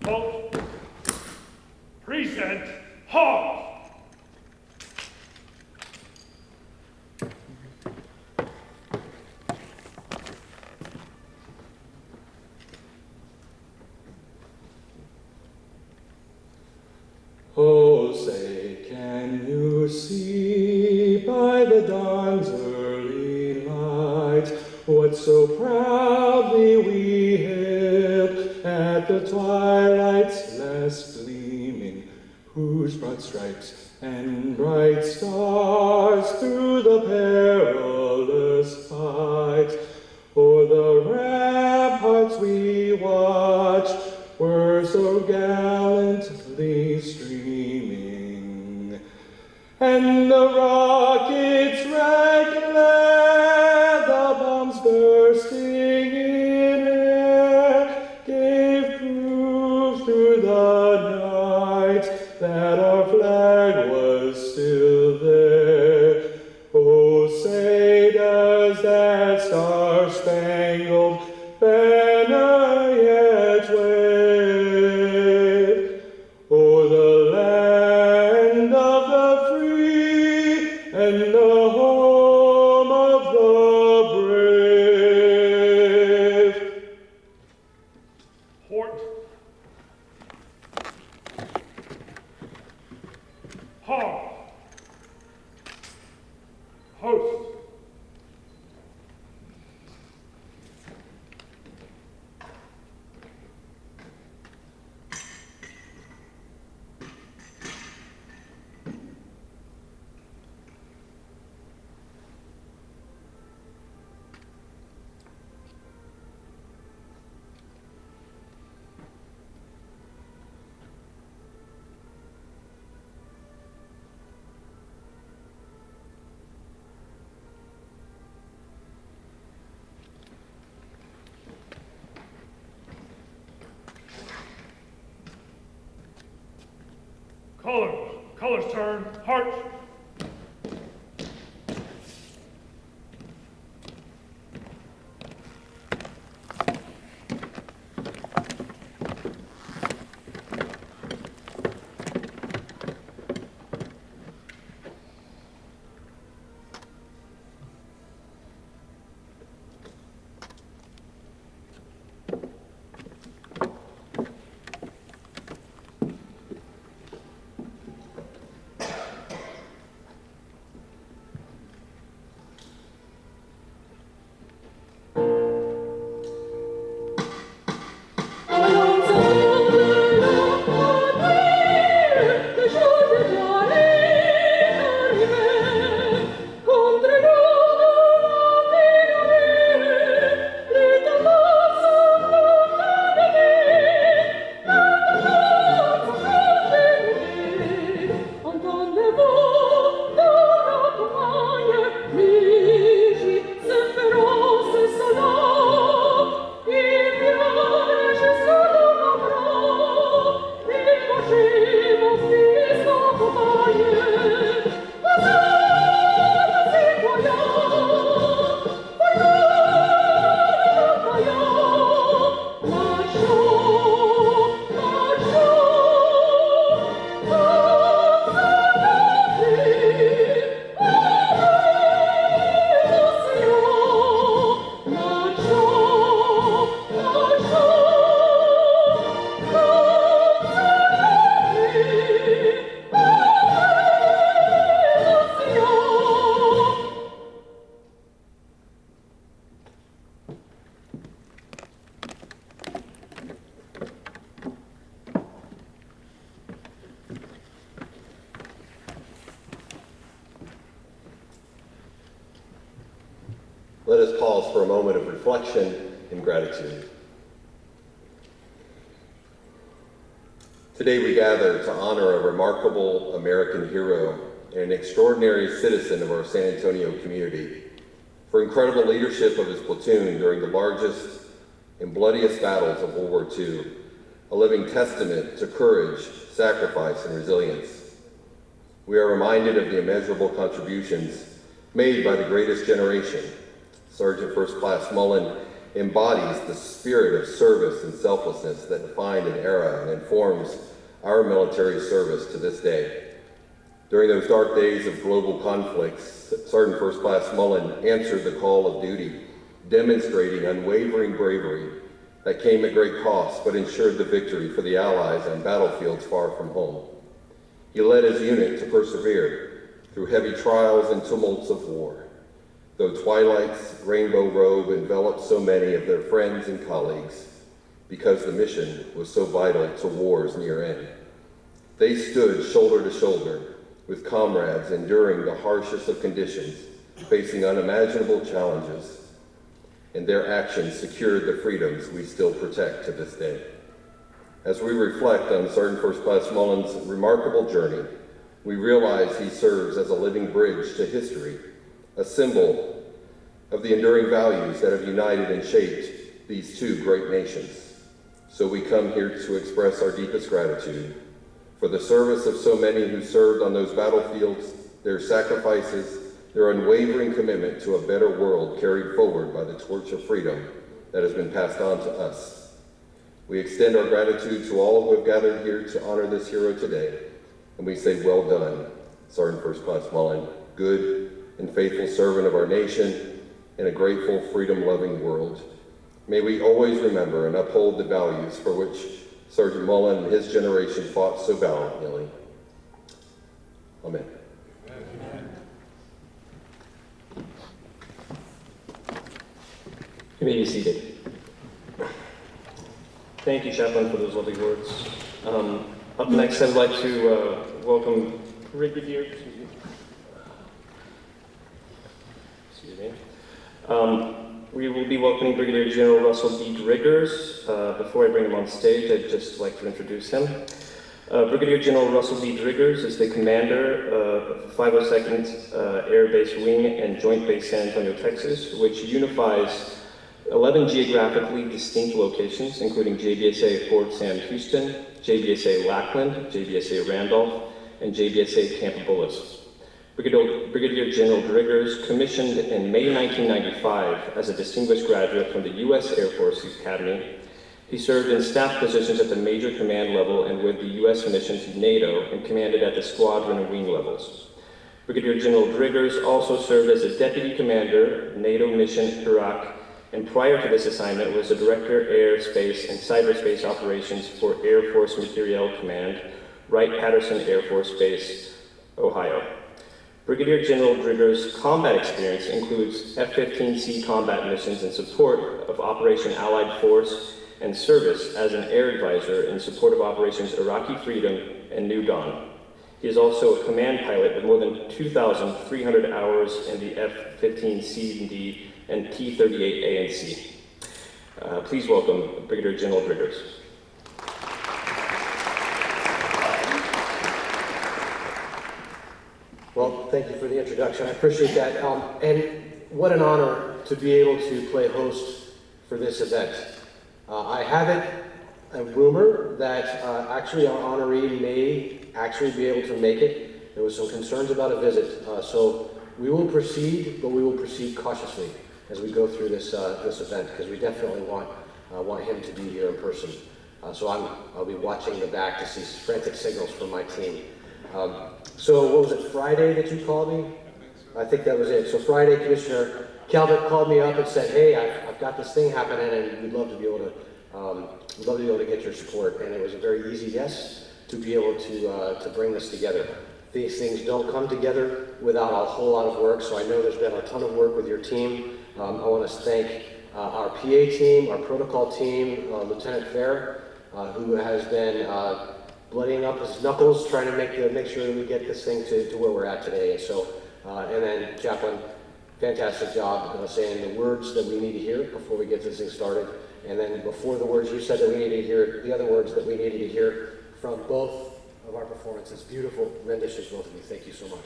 Halt. Present. Halt. Oh, say, can you see by the dawn's early light what so proudly we hailed at the twilight's last gleaming, whose broad stripes and bright stars through the perilous fight o'er the ramparts we watched were so gallantly streaming, and the rockets red glare, the bombs bursting in air, gave proof through the night that our flag was still there. Oh, say does that star-spangled banner yet wave o'er the land of the free and the home of the brave? Port. Halt. Host. Colors. Colors turn. Heart. Let us pause for a moment of reflection and gratitude. Today we gather to honor a remarkable American hero and an extraordinary citizen of our San Antonio community for incredible leadership of his platoon during the largest and bloodiest battles of World War II, a living testament to courage, sacrifice, and resilience. We are reminded of the immeasurable contributions made by the greatest generation, Sergeant First Class Mullin embodies the spirit of service and selflessness that defined an era and informs our military service to this day. During those dark days of global conflicts, Sergeant First Class Mullin answered the call of duty, demonstrating unwavering bravery that came at great cost but ensured the victory for the Allies on battlefields far from home. He led his unit to persevere through heavy trials and tumults of war. Though Twilight's rainbow robe enveloped so many of their friends and colleagues, because the mission was so vital to war's near end. They stood shoulder to shoulder with comrades enduring the harshest of conditions, facing unimaginable challenges, and their actions secured the freedoms we still protect to this day. As we reflect on Sergeant First Class Mullin's remarkable journey, we realize he serves as a living bridge to history, a symbol of the enduring values that have united and shaped these two great nations. So we come here to express our deepest gratitude for the service of so many who served on those battlefields, their sacrifices, their unwavering commitment to a better world carried forward by the torch of freedom that has been passed on to us. We extend our gratitude to all who have gathered here to honor this hero today, and we say, well done, Sergeant First Class Mullin, good and faithful servant of our nation in a grateful, freedom-loving world. May we always remember and uphold the values for which Sergeant Mullin and his generation fought so valiantly. Amen. You may be seated. Thank you, Chaplain, for those lovely words. Up next, I'd like to welcome Brigadier. Excuse me. We will be welcoming Brigadier General Russell D. Driggers. Before I bring him on stage, I'd just like to introduce him. Brigadier General Russell D. Driggers is the commander of 502nd Air Base Wing and Joint Base San Antonio, Texas, which unifies 11 geographically distinct locations, including JBSA Fort Sam Houston, JBSA Lackland, JBSA Randolph, and JBSA Camp Bullis. Brigadier General Driggers commissioned in May 1995 as a distinguished graduate from the U.S. Air Force Academy. He served in staff positions at the major command level and with the U.S. mission to NATO and commanded at the squadron and wing levels. Brigadier General Driggers also served as a deputy commander, NATO mission Iraq, and prior to this assignment was the Director Air, Space, and Cyberspace Operations for Air Force Materiel Command, Wright-Patterson Air Force Base, Ohio. Brigadier General Driggers' combat experience includes F-15C combat missions in support of Operation Allied Force and service as an air advisor in support of Operations Iraqi Freedom and New Dawn. He is also a command pilot with more than 2,300 hours in the F-15C&D and T-38A and C. Please welcome Brigadier General Driggers. Well, thank you for the introduction. I appreciate that. And what an honor to be able to play host for this event. I have it a rumor that actually our honoree may actually be able to make it. There was some concerns about a visit. So we will proceed, but we will proceed cautiously as we go through this event, because we definitely want him to be here in person. So I'll be watching the back to see frantic signals from my team. So what was it, Friday that you called me? I think that was it. So Friday, Commissioner Calvert called me up and said, hey, I've got this thing happening and we'd love to be able to get your support. And it was a very easy yes to be able to bring this together. These things don't come together without a whole lot of work, so I know there's been a ton of work with your team. I want to thank our PA team, our protocol team, Lieutenant Fair, who has been bloodying up his knuckles, trying to make sure that we get this thing to where we're at today. And so, and then Chaplain, fantastic job saying the words that we need to hear before we get this thing started. And then before the words you said that we needed to hear, the other words that we needed to hear from both of our performances. Beautiful renditions, both of you. Thank you so much.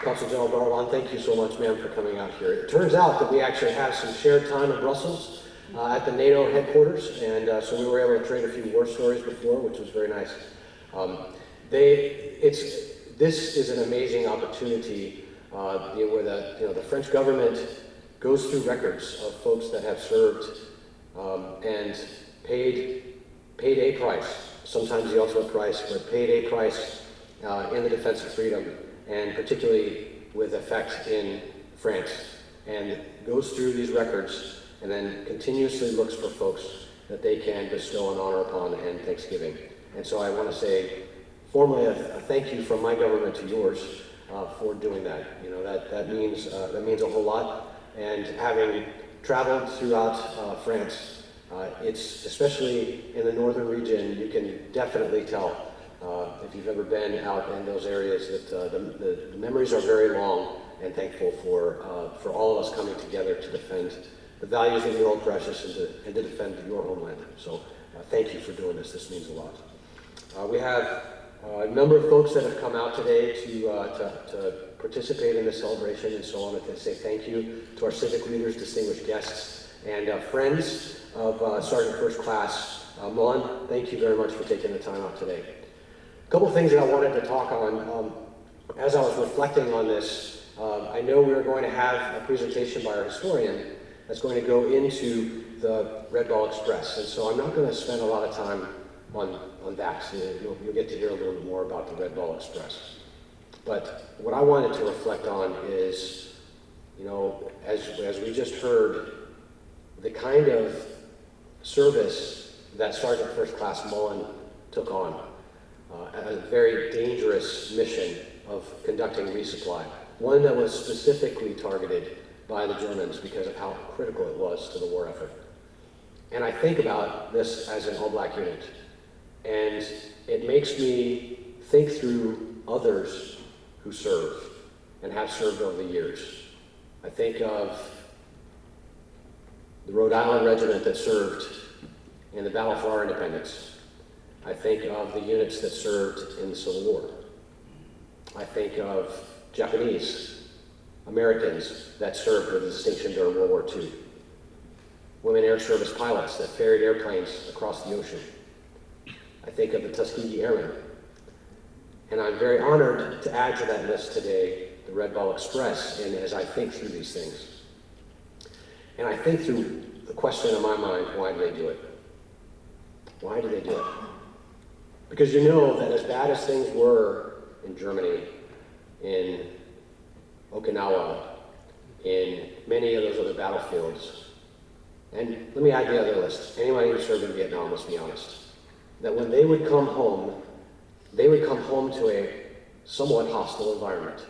Consul General Darwan, thank you so much, ma'am, for coming out here. It turns out that we actually have some shared time in Brussels at the NATO headquarters, and so we were able to trade a few war stories before, which was very nice. This is an amazing opportunity where the French government goes through records of folks that have served and paid a price, sometimes the ultimate price, but paid a price in the defense of freedom, and particularly with effect in France, and goes through these records and then continuously looks for folks that they can bestow an honor upon and thanksgiving. And so I want to say formally a thank you from my government to yours for doing that. You know, that means a whole lot. And having traveled throughout France, it's especially in the northern region, you can definitely tell if you've ever been out in those areas that the memories are very long, and thankful for all of us coming together to defend the values that you hold precious and to defend your homeland. So thank you for doing this. This means a lot. We have a number of folks that have come out today to participate in this celebration, and so I want to say thank you to our civic leaders, distinguished guests, and friends of Sergeant First Class Mullin. Thank you very much for taking the time out today. A couple things that I wanted to talk on. As I was reflecting on this, I know we are going to have a presentation by our historian that's going to go into the Red Ball Express, and so I'm not going to spend a lot of time on that. So you'll get to hear a little bit more about the Red Ball Express. But what I wanted to reflect on is, you know, as we just heard, the kind of service that Sergeant First Class Mullin took on, a very dangerous mission of conducting resupply, one that was specifically targeted by the Germans because of how critical it was to the war effort. And I think about this as an all-black unit, and it makes me think through others who serve and have served over the years. I think of the Rhode Island Regiment that served in the battle for our independence. I think of the units that served in the Civil War. I think of Japanese Americans that served with distinction during World War II. Women air service pilots that ferried airplanes across the ocean. I think of the Tuskegee Airmen. And I'm very honored to add to that list today the Red Ball Express, and as I think through these things. And I think through the question in my mind, why do they do it? Why do they do it? Because you know that as bad as things were in Germany, in Okinawa, in many of those other battlefields, and let me add the other list. Anybody who served in Vietnam, let's be honest, that when they would come home to a somewhat hostile environment.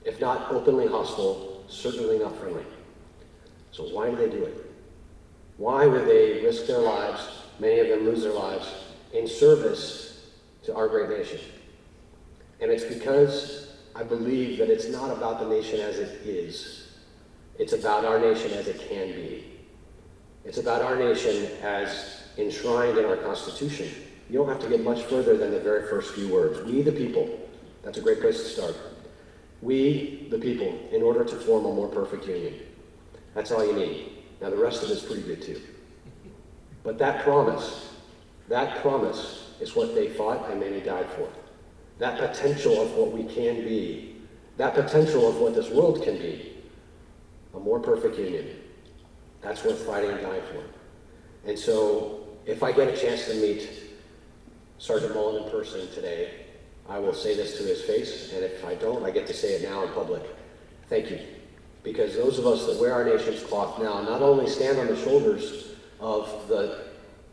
If not openly hostile, certainly not friendly. So why do they do it? Why would they risk their lives, many of them lose their lives, in service to our great nation? And it's because I believe that it's not about the nation as it is. It's about our nation as it can be. It's about our nation as enshrined in our Constitution. You don't have to get much further than the very first few words. We the people. That's a great place to start. We the people, in order to form a more perfect union. That's all you need. Now the rest of it's pretty good too. But that promise is what they fought and many died for. That potential of what we can be, that potential of what this world can be, a more perfect union. That's worth fighting and dying for. And so, if I get a chance to meet Sergeant Mullin in person today, I will say this to his face, and if I don't, I get to say it now in public. Thank you. Because those of us that wear our nation's cloth now not only stand on the shoulders of the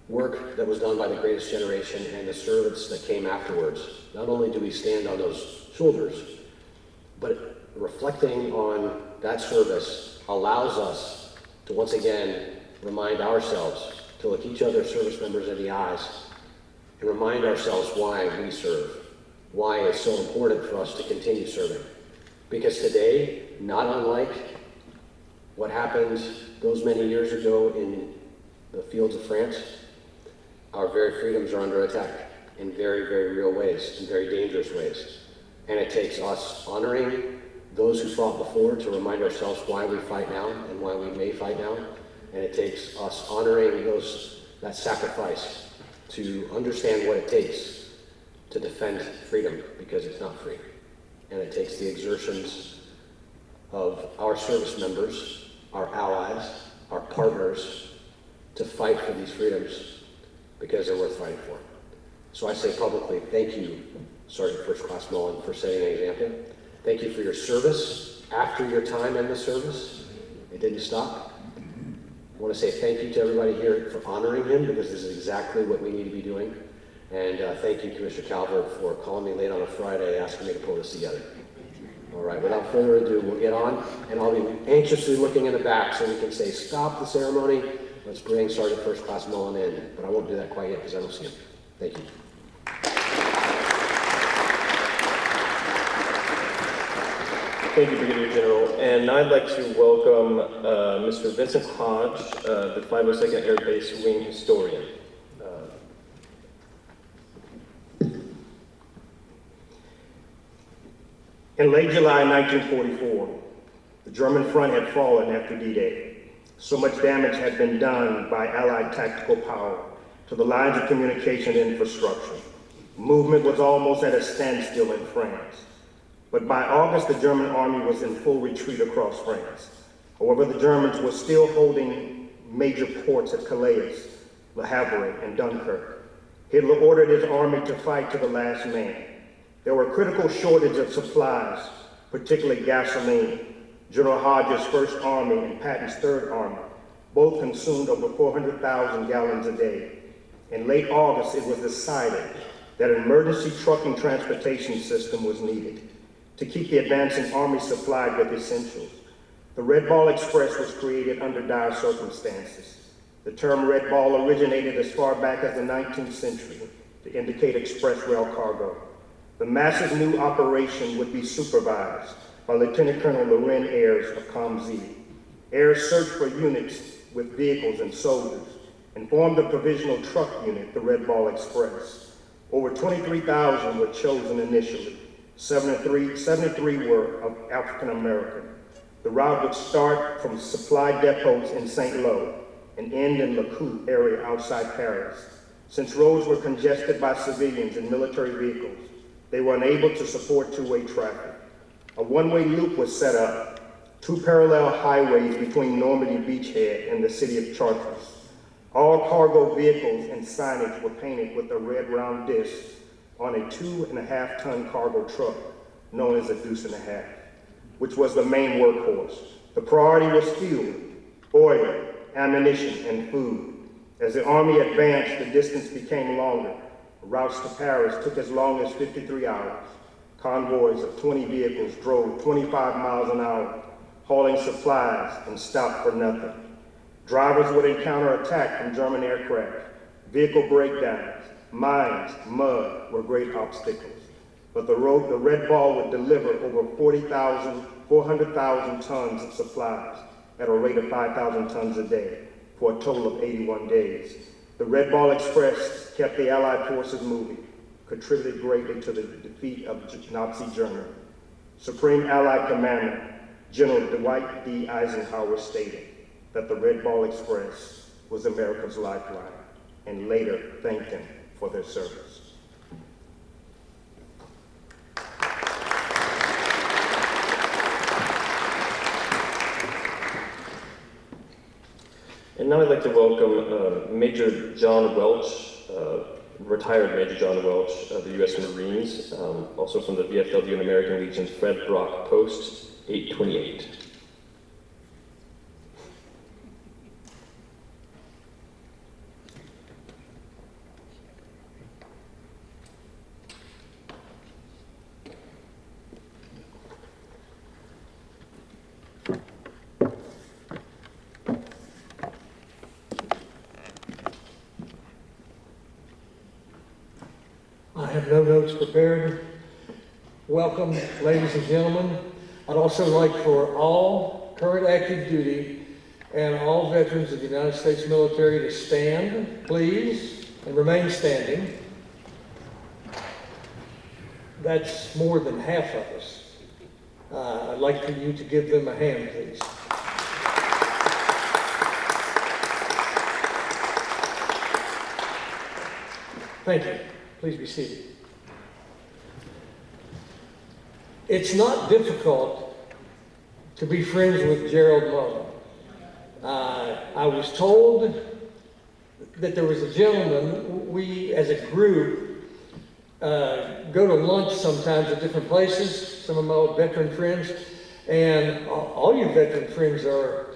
work that was done by the greatest generation and the servants that came afterwards, not only do we stand on those shoulders, but reflecting on that service allows us to once again remind ourselves to look each other service members in the eyes and remind ourselves why we serve, why it's so important for us to continue serving. Because today, not unlike what happened those many years ago in the fields of France, our very freedoms are under attack in very, very real ways, in very dangerous ways. And it takes us honoring those who fought before to remind ourselves why we fight now and why we may fight now. And it takes us honoring that sacrifice to understand what it takes to defend freedom, because it's not free. And it takes the exertions of our service members, our allies, our partners, to fight for these freedoms because they're worth fighting for. So I say publicly, thank you, Sergeant First Class Mullin, for setting an example. Thank you for your service after your time in the service. It didn't stop. I want to say thank you to everybody here for honoring him, because this is exactly what we need to be doing. And thank you, Commissioner Calvert, for calling me late on a Friday asking me to pull this together. All right, without further ado, we'll get on, and I'll be anxiously looking in the back so we can say, stop the ceremony. Let's bring Sergeant First Class Mullin in, but I won't do that quite yet because I don't see him. Thank you. Thank you, Brigadier General. And now I'd like to welcome Mr. Vincent Hodge, the 502nd Air Base Wing Historian. In late July 1944, the German front had fallen after D-Day. So much damage had been done by Allied tactical power to the lines of communication infrastructure. Movement was almost at a standstill in France. But by August, the German army was in full retreat across France. However, the Germans were still holding major ports at Calais, Le Havre, and Dunkirk. Hitler ordered his army to fight to the last man. There were critical shortages of supplies, particularly gasoline. General Hodge's First Army and Patton's Third Army both consumed over 400,000 gallons a day. In late August, it was decided that an emergency trucking transportation system was needed to keep the advancing army supplied with essentials. The Red Ball Express was created under dire circumstances. The term Red Ball originated as far back as the 19th century to indicate express rail cargo. The massive new operation would be supervised by Lieutenant Colonel Loren Ayres of COMZ. Ayres searched for units with vehicles and soldiers and formed the provisional truck unit, the Red Ball Express. Over 23,000 were chosen initially. 73 were of African American. The route would start from supply depots in St. Lo and end in Le Coupe area outside Paris. Since roads were congested by civilians and military vehicles, they were unable to support two-way traffic. A one-way loop was set up, two parallel highways between Normandy Beachhead and the city of Chartres. All cargo vehicles and signage were painted with a red round disc on a 2.5-ton cargo truck known as a Deuce and a Half, which was the main workhorse. The priority was fuel, oil, ammunition, and food. As the army advanced, the distance became longer. Routes to Paris took as long as 53 hours. Convoys of 20 vehicles drove 25 miles an hour, hauling supplies and stopped for nothing. Drivers would encounter attack from German aircraft. Vehicle breakdowns, mines, mud were great obstacles. But the Red Ball would deliver over 400,000 tons of supplies at a rate of 5,000 tons a day for a total of 81 days. The Red Ball Express kept the Allied forces moving, contributed greatly to the defeat of Nazi Germany. Supreme Allied Commander General Dwight D. Eisenhower stated that the Red Ball Express was America's lifeline, and later thanked them for their service. And now I'd like to welcome Major John Welch, retired Major John Welch of the U.S. Marines, also from the VFW and American Legion, Fred Brock, Post 828. I have no notes prepared. Welcome, ladies and gentlemen. I'd also like for all current active duty and all veterans of the United States military to stand, please, and remain standing. That's more than half of us. I'd like for you to give them a hand, please. Thank you. Please be seated. It's not difficult to be friends with Gerald Mullin. I was told that there was a gentleman, we as a group go to lunch sometimes at different places, some of my old veteran friends, and all you veteran friends are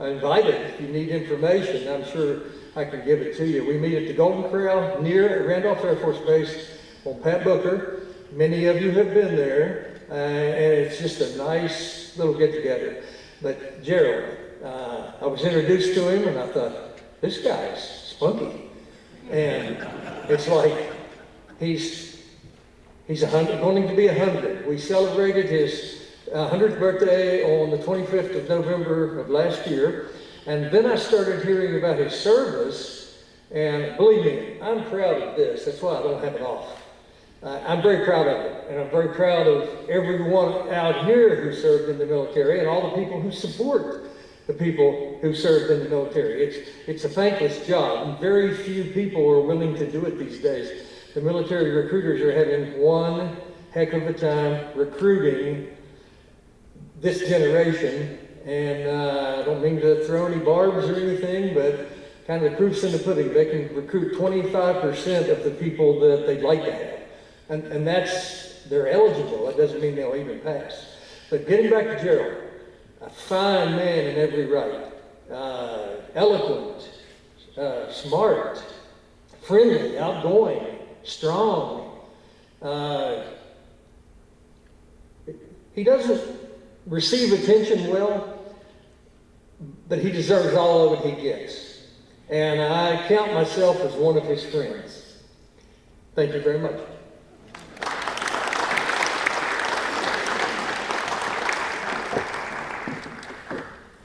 invited. If you need information, I'm sure I can give it to you. We meet at the Golden Corral near Randolph Air Force Base on Pat Booker. Many of you have been there, and it's just a nice little get-together. But Gerald, I was introduced to him, and I thought, this guy's spunky. And it's like, he's 100, going to be 100. We celebrated his 100th birthday on the 25th of November of last year. And then I started hearing about his service, and believe me, I'm proud of this. That's why I don't have it off. I'm very proud of it, and I'm very proud of everyone out here who served in the military and all the people who support the people who served in the military. It's a thankless job, and very few people are willing to do it these days. The military recruiters are having one heck of a time recruiting this generation, and I don't mean to throw any barbs or anything, but kind of the proof's in the pudding. They can recruit 25% of the people that they'd like to have. And they're eligible. That doesn't mean they'll even pass. But getting back to Gerald, a fine man in every right, eloquent, smart, friendly, outgoing, strong. He doesn't receive attention well, but he deserves all of it he gets. And I count myself as one of his friends. Thank you very much.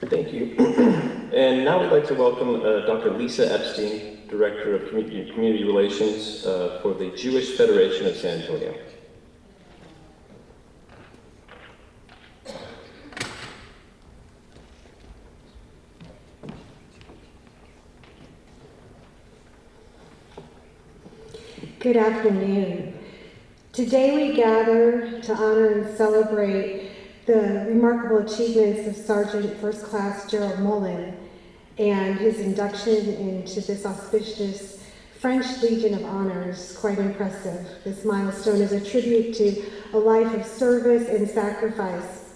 Thank you. And now we'd like to welcome Dr. Lisa Epstein, Director of Community Relations for the Jewish Federation of San Antonio. Good afternoon. Today we gather to honor and celebrate the remarkable achievements of Sergeant First Class Gerald Mullin and his induction into this auspicious French Legion of Honor is quite impressive. This milestone is a tribute to a life of service and sacrifice.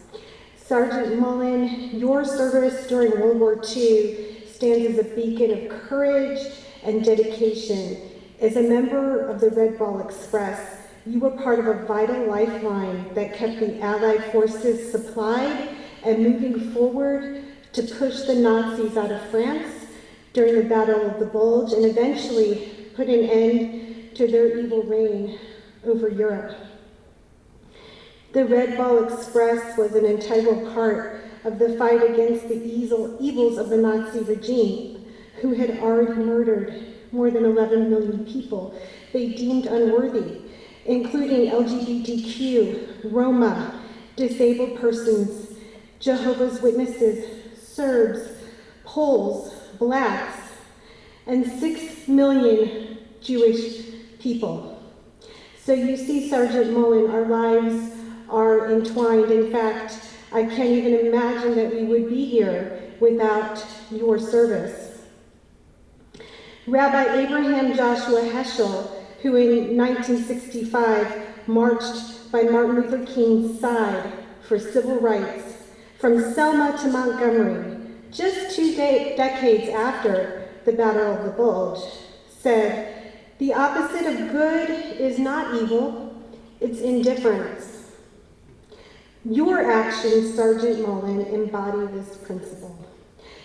Sergeant Mullin, your service during World War II stands as a beacon of courage and dedication. As a member of the Red Ball Express, you were part of a vital lifeline that kept the Allied forces supplied and moving forward to push the Nazis out of France during the Battle of the Bulge and eventually put an end to their evil reign over Europe. The Red Ball Express was an integral part of the fight against the evils of the Nazi regime, who had already murdered more than 11 million people they deemed unworthy, including LGBTQ, Roma, disabled persons, Jehovah's Witnesses, Serbs, Poles, Blacks, and 6 million Jewish people. So you see, Sergeant Mullin, our lives are entwined. In fact, I can't even imagine that we would be here without your service. Rabbi Abraham Joshua Heschel, who in 1965 marched by Martin Luther King's side for civil rights from Selma to Montgomery, just 2 decades after the Battle of the Bulge, said, "The opposite of good is not evil, it's indifference." Your actions, Sergeant Mullin, embody this principle.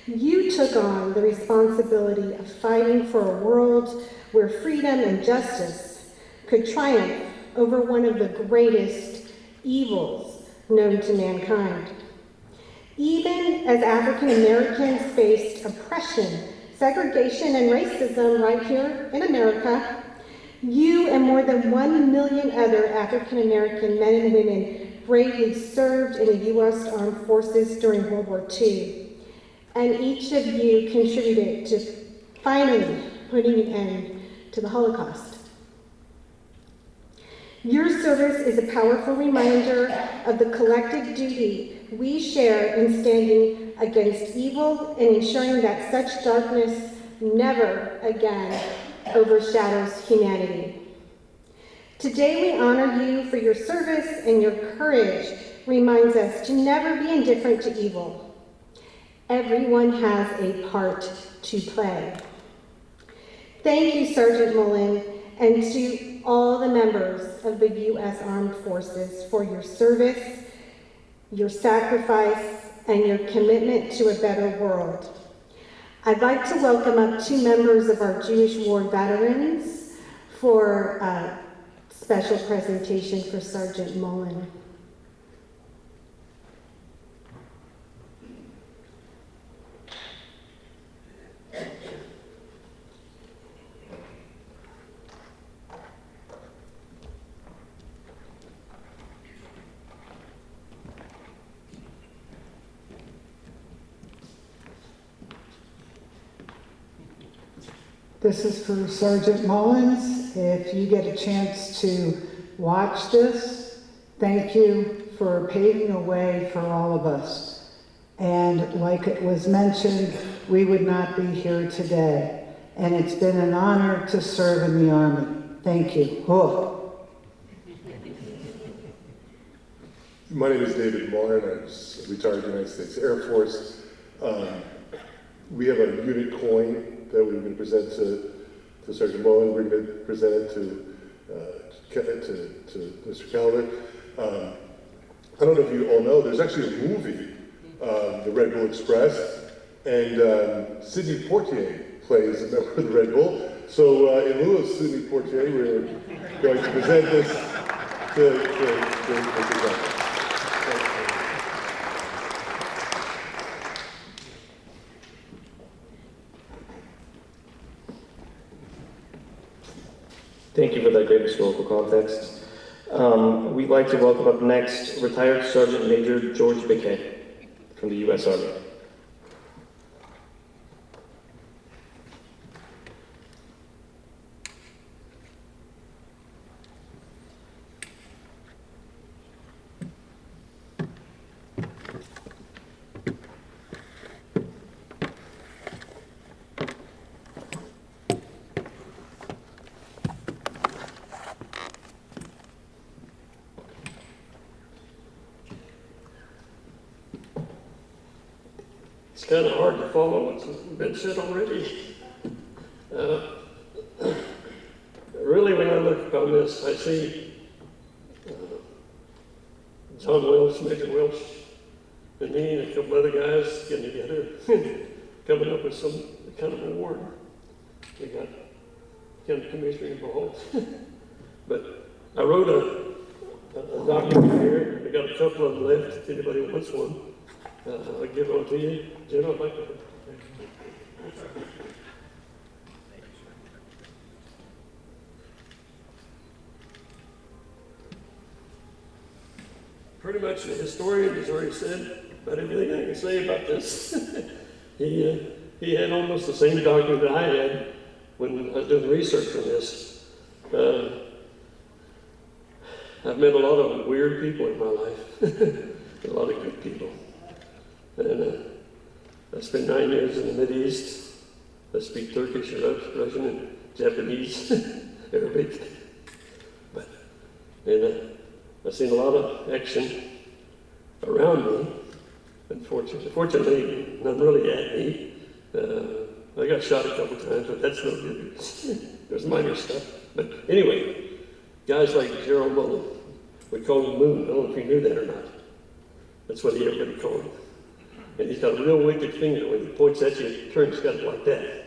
You took on the responsibility of fighting for a world where freedom and justice could triumph over one of the greatest evils known to mankind. Even as African Americans faced oppression, segregation, and racism right here in America, you and more than 1 million other African American men and women bravely served in the U.S. Armed Forces during World War II. And each of you contributed to finally putting an end to the Holocaust. Your service is a powerful reminder of the collective duty we share in standing against evil and ensuring that such darkness never again overshadows humanity. Today we honor you for your service, and your courage reminds us to never be indifferent to evil. Everyone has a part to play. Thank you, Sergeant Mullin, and to all the members of the U.S. Armed Forces for your service, your sacrifice, and your commitment to a better world. I'd like to welcome up 2 members of our Jewish War veterans for a special presentation for Sergeant Mullin. This is for Sergeant Mullins. If you get a chance to watch this, thank you for paving a way for all of us. And like it was mentioned, we would not be here today. And it's been an honor to serve in the Army. Thank you. Oh. My name is David Mullin. I'm a retired United States Air Force. We have a unit coin that we're going to present to Sergeant Mullin. We're going to present it to Mr. Calder. I don't know if you all know, there's actually a movie, The Red Bull Express, and Sidney Poitier plays a member of the Red Bull. So in lieu of Sidney Poitier, we're going to present this to Mr. Calder. Thank you for that great historical context. We'd like to welcome up next retired Sergeant Major George Biquet from the U.S. Army. It's kind of hard to follow what's been said already. Really, when I look upon this, I see John Welch, Major Welch, and me and a couple other guys getting together, coming up with some kind of award. We got county commissioner involved. But I wrote a document here. I got a couple of them left if anybody wants one. I'll give one to you. Gerald, I'd like to. Pretty much the historian has already said about everything I can say about this. He had almost the same document that I had when I was doing research on this. I've met a lot of weird people in my life, a lot of good people. And I spent 9 years in the Mideast. I speak Turkish, Russian, and Japanese, Arabic. And I've seen a lot of action around me. Fortunately, none really at me. I got shot a couple times, but that's no good. There's minor stuff. But anyway, guys like Gerald Mullin, we call him Moon. I don't know if you knew that or not. That's what everybody called him. And he's got a real wicked finger. When he points at you, it turns got it like that.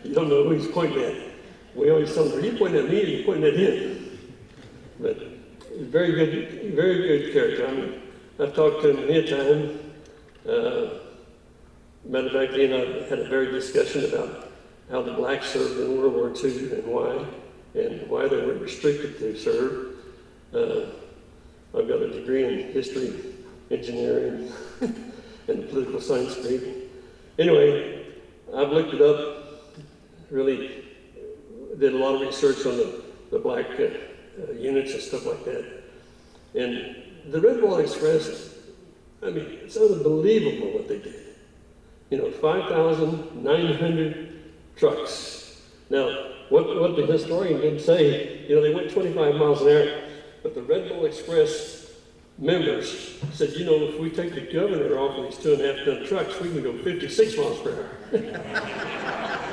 You don't know who he's pointing at. We always tell him, are you pointing at me or are you pointing at him? But very good character. I mean, I've talked to him many a time. Matter of fact, he and I had a very discussion about how the blacks served in World War II and why they were restricted to serve. I've got a degree in history, engineering, and political science degree. Anyway, I've looked it up, really did a lot of research on the black units and stuff like that. And the Red Bull Express I mean, it's unbelievable what they did. 5,900 trucks. Now, what the historian didn't say, they went 25 miles an hour, but the Red Bull Express members said, if we take the governor off of these 2.5-ton trucks, we can go 56 miles per hour.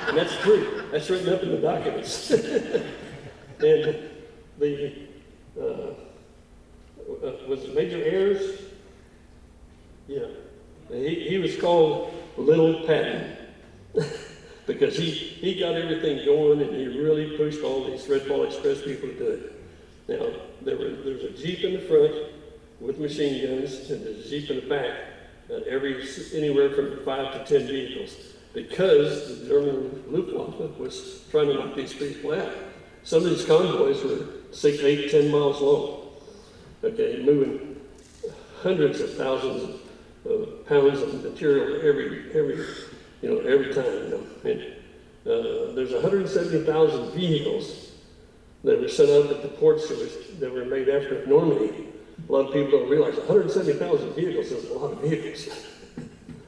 And that's true. That's written up in the documents. And was it Major Ayers? Yeah. He was called Little Patton because he got everything going and he really pushed all these Red Bull Express people to do it. Now, there's a Jeep in the front with machine guns and there's a Jeep in the back, anywhere from 5 to 10 vehicles, because the German Luftwaffe was trying to knock these people out. Some of these convoys were 6, 8, 10 miles long, okay, moving hundreds of thousands of pounds of material every time. And there's 170,000 vehicles that were set up at the ports that were made after Normandy. A lot of people don't realize 170,000 vehicles is a lot of vehicles.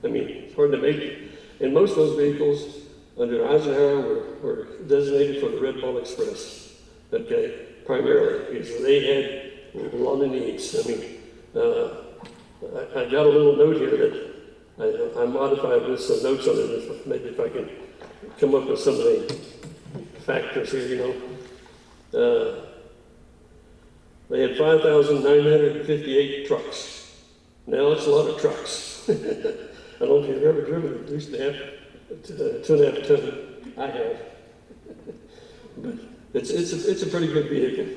I mean, it's hard to make it. And most of those vehicles under Eisenhower were designated for the Red Bull Express, okay, primarily, because they had a lot of needs. I mean, I got a little note here that I modified with some notes on it, maybe if I can come up with some of the factors here, They had 5,958 trucks. Now it's a lot of trucks. I don't know if you've ever driven it. It used to have 2.5 ton. I have. But it's a pretty good vehicle.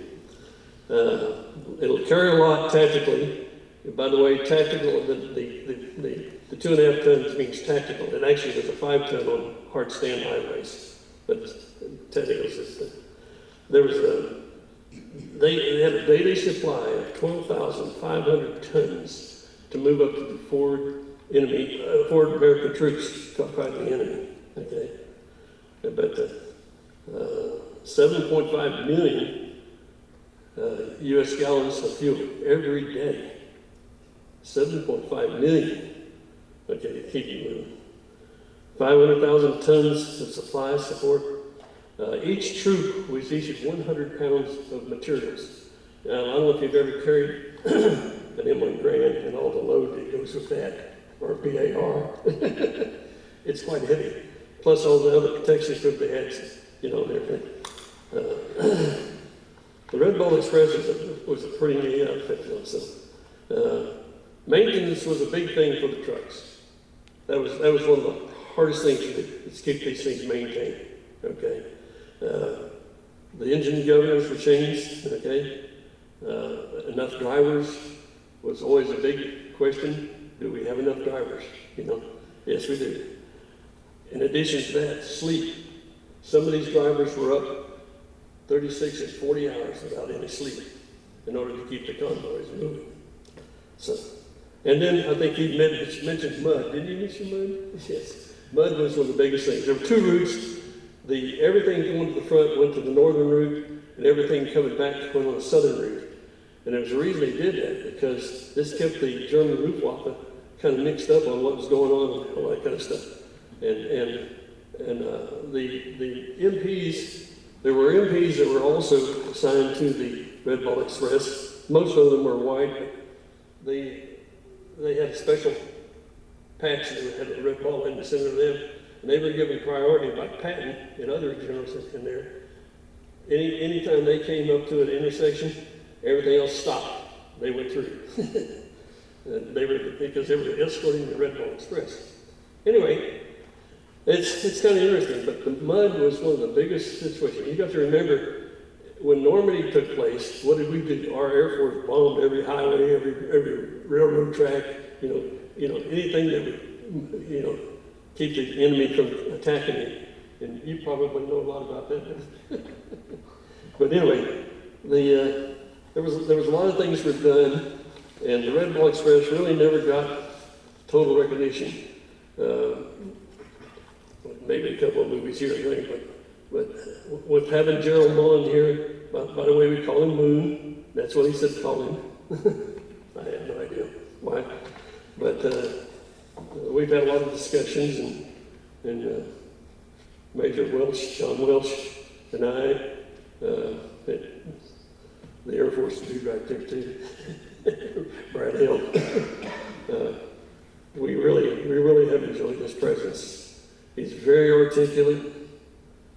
It'll carry a lot tactically. By the way, tactical, the 2.5 tons means tactical. It actually was a 5 ton on hard stand highways. But technical system. They had a daily supply of 12,500 tons to move up to the Ford American troops caught by the enemy. Okay, but 7.5 million U.S. gallons of fuel every day. 7.5 million. Okay, to keep you moving. 500,000 tons of supply support. Each troop was issued 100 pounds of materials. Now, I don't know if you've ever carried an M1 Grand and all the load that goes with that, or BAR. It's quite heavy. Plus all the other protection equipment they had, and everything. The Red Bull Express was a pretty neat outfit, so. Maintenance was a big thing for the trucks. That was one of the hardest things to do, is keep these things maintained, okay? The engine governors were changed, okay? Enough drivers was always a big question. Do we have enough drivers? Yes, we do. In addition to that, sleep. Some of these drivers were up 36 and 40 hours without any sleep in order to keep the convoys moving. So, and then I think he mentioned mud. Didn't you mention mud? Yes. Mud was one of the biggest things. There were two routes. Everything going to the front went to the northern route, and everything coming back went on the southern route. And there was a reason they did that, because this kept the German Luftwaffe kind of mixed up on what was going on and all that kind of stuff. And the MPs, there were MPs that were also assigned to the Red Bull Express. Most of them were white, but they had a special patch that had a red ball in the center of them. And they were given priority by Patton and other generals in there. Anytime they came up to an intersection, everything else stopped. They went through. Because they were escorting the Red Bull Express. Anyway, it's kind of interesting, but the mud was one of the biggest situations. You got to remember, when Normandy took place, what did we do? Our Air Force bombed every highway, every railroad track, anything that would, keep the enemy from attacking it. And you probably know a lot about that. But anyway, there was a lot of things were done, and the Red Bull Express really never got total recognition. Maybe a couple of movies here and there, but with having Gerald Mullin here, by the way, we call him Moon. That's what he said to call him. I have no idea why. But we've had a lot of discussions, and Major Welch, John Welch, and I, the Air Force dude right there too, Brad Hill. We really have enjoyed his presence. He's very articulate.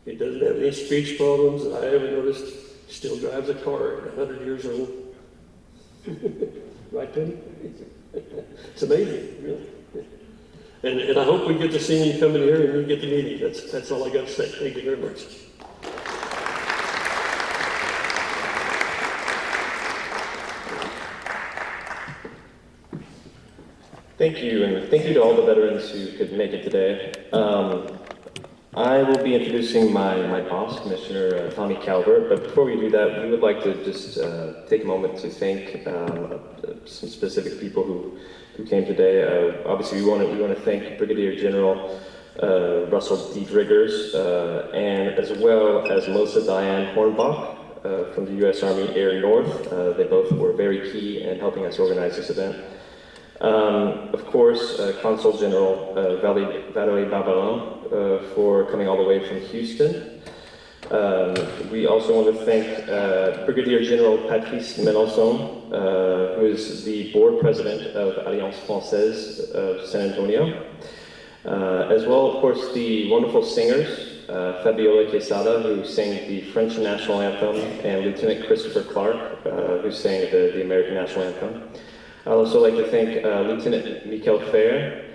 He doesn't have any speech problems that I ever noticed. He still drives a car at 100 years old. Right, Tony? It's amazing, really. And I hope we get to see him coming here and you get to meet him. That's all I got to say. Thank you very much. Thank you, and thank you to all the veterans who could make it today. I will be introducing my boss, Commissioner Tommy Calvert, but before we do that, we would like to just take a moment to thank some specific people who came today. Obviously, we want to thank Brigadier General Russell D. Driggers, and as well as Mosa Diane Hornbach from the U.S. Army Air North. They both were very key in helping us organize this event. Of course, Consul General Valerie Barbarin for coming all the way from Houston. We also want to thank Brigadier General Patrice Melançon, who is the board president of Alliance Française of San Antonio. As well, of course, the wonderful singers, Fabiola Quesada, who sang the French national anthem, and Lieutenant Christopher Clark, who sang the American national anthem. I'd also like to thank Lieutenant Michael Fair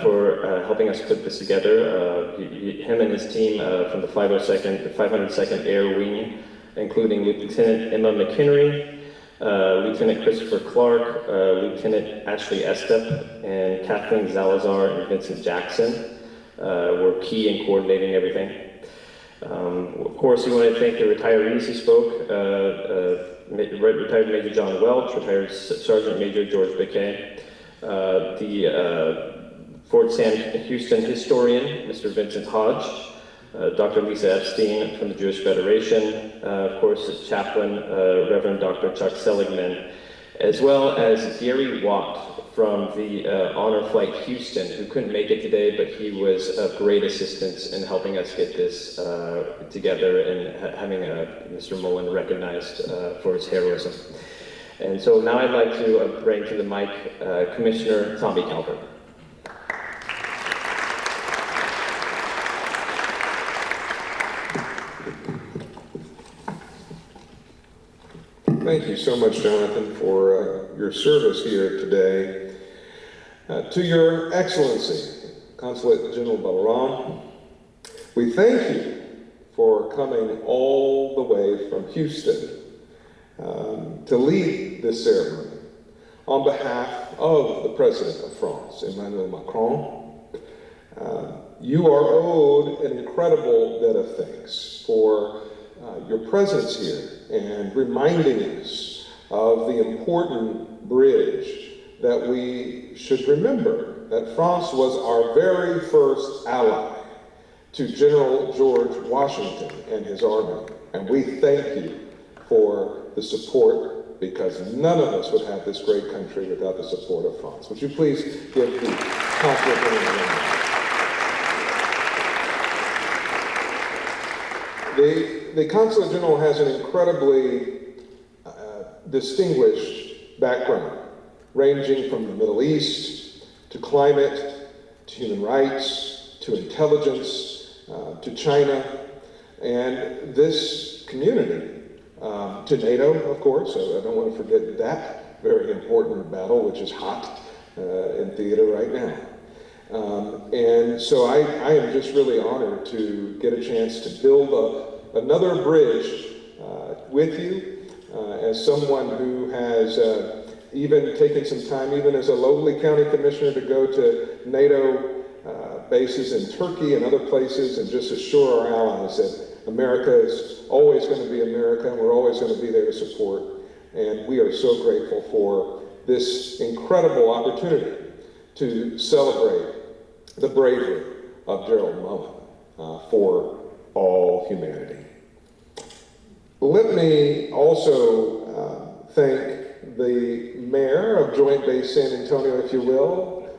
for helping us put this together. Him and his team from the 502nd Air Wing, including Lieutenant Emma McHenry, Lieutenant Christopher Clark, Lieutenant Ashley Estep, and Kathleen Zalazar and Vincent Jackson were key in coordinating everything. Of course, we want to thank the retirees who spoke. Retired Major John Welch, retired Sergeant Major George Biquet, the Fort Sam Houston historian, Mr. Vincent Hodge, Dr. Lisa Epstein from the Jewish Federation, of course, Chaplain Reverend Dr. Chuck Seligman, as well as Gary Watt from the Honor Flight Houston, who couldn't make it today, but he was of great assistance in helping us get this together and having Mr. Mullin recognized for his heroism. And so now I'd like to bring to the mic Commissioner Tommy Calvert. Thank you so much, Jonathan, for your service here today. To Your Excellency, Consulate General Barbarin, we thank you for coming all the way from Houston to lead this ceremony on behalf of the President of France, Emmanuel Macron. You are owed an incredible debt of thanks for your presence here and reminding us of the important bridge that we should remember that France was our very first ally to General George Washington and his army. And we thank you for the support, because none of us would have this great country without the support of France. Would you please give the Consulate General The Consulate General has an incredibly distinguished background, ranging from the Middle East, to climate, to human rights, to intelligence, to China, and this community, to NATO, of course. I don't want to forget that very important battle, which is hot in theater right now. And so I am just really honored to get a chance to build another bridge with you, as someone who has even taken some time, even as a lowly county commissioner, to go to NATO bases in Turkey and other places and just assure our allies that America is always going to be America, and we're always going to be there to support. And we are so grateful for this incredible opportunity to celebrate the bravery of Gerald Mullin for all humanity. Let me also thank the mayor of Joint Base San Antonio, if you will,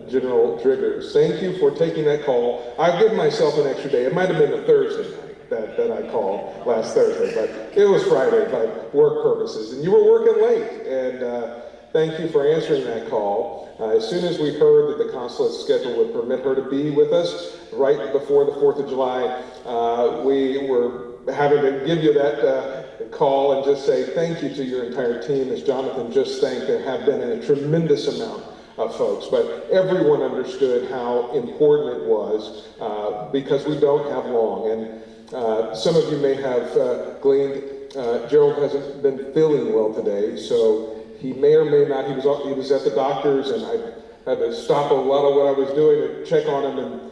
General Driggers. Thank you for taking that call. I'll give myself an extra day. It might have been a Thursday night that I called last Thursday, but it was Friday by work purposes. And you were working late, and thank you for answering that call. As soon as we heard that the consulate's schedule would permit her to be with us right before the 4th of July, we were having to give you that call and just say thank you to your entire team. As Jonathan just thanked, there have been a tremendous amount of folks, but everyone understood how important it was because we don't have long. And some of you may have gleaned, Gerald hasn't been feeling well today, so he may or may not, he was at the doctor's, and I had to stop a lot of what I was doing to check on him,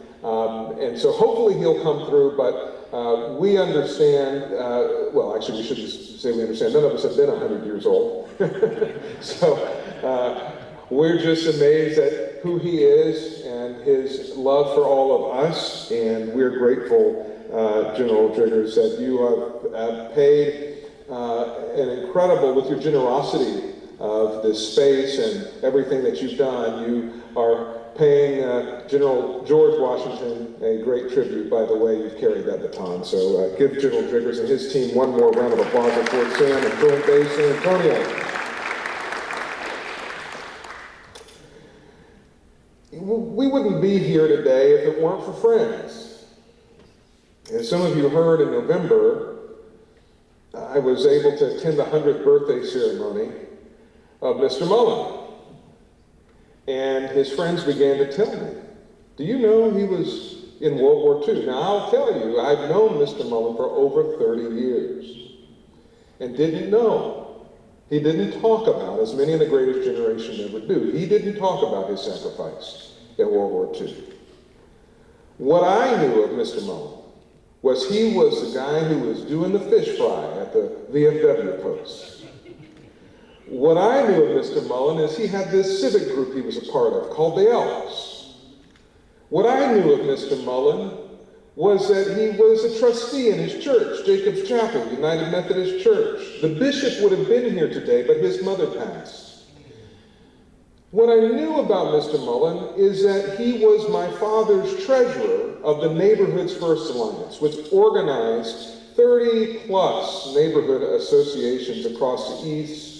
and so hopefully he'll come through, but we understand, well, actually we shouldn't say we understand, none of us have been 100 years old. So we're just amazed at who he is and his love for all of us, and we're grateful, General Driggers, that you have paid an incredible, with your generosity of this space and everything that you've done, you are paying General George Washington a great tribute by the way you've carried that baton. So give General Driggers and his team one more round of applause at Fort Sam and Joint Base San Antonio. We wouldn't be here today if it weren't for friends. As some of you heard in November, I was able to attend the 100th birthday ceremony of Mr. Mullin. And his friends began to tell me, do you know he was in World War II? Now, I'll tell you, I've known Mr. Mullin for over 30 years and didn't know. He didn't talk about, as many in the greatest generation never do, he didn't talk about his sacrifice in World War II. What I knew of Mr. Mullin was he was the guy who was doing the fish fry at the VFW post. What I knew of Mr. Mullin is he had this civic group he was a part of called the Elks. What I knew of Mr. Mullin was that he was a trustee in his church, Jacob's Chapel, United Methodist Church. The bishop would have been here today, but his mother passed. What I knew about Mr. Mullin is that he was my father's treasurer of the Neighborhoods First Alliance, which organized 30-plus neighborhood associations across the east,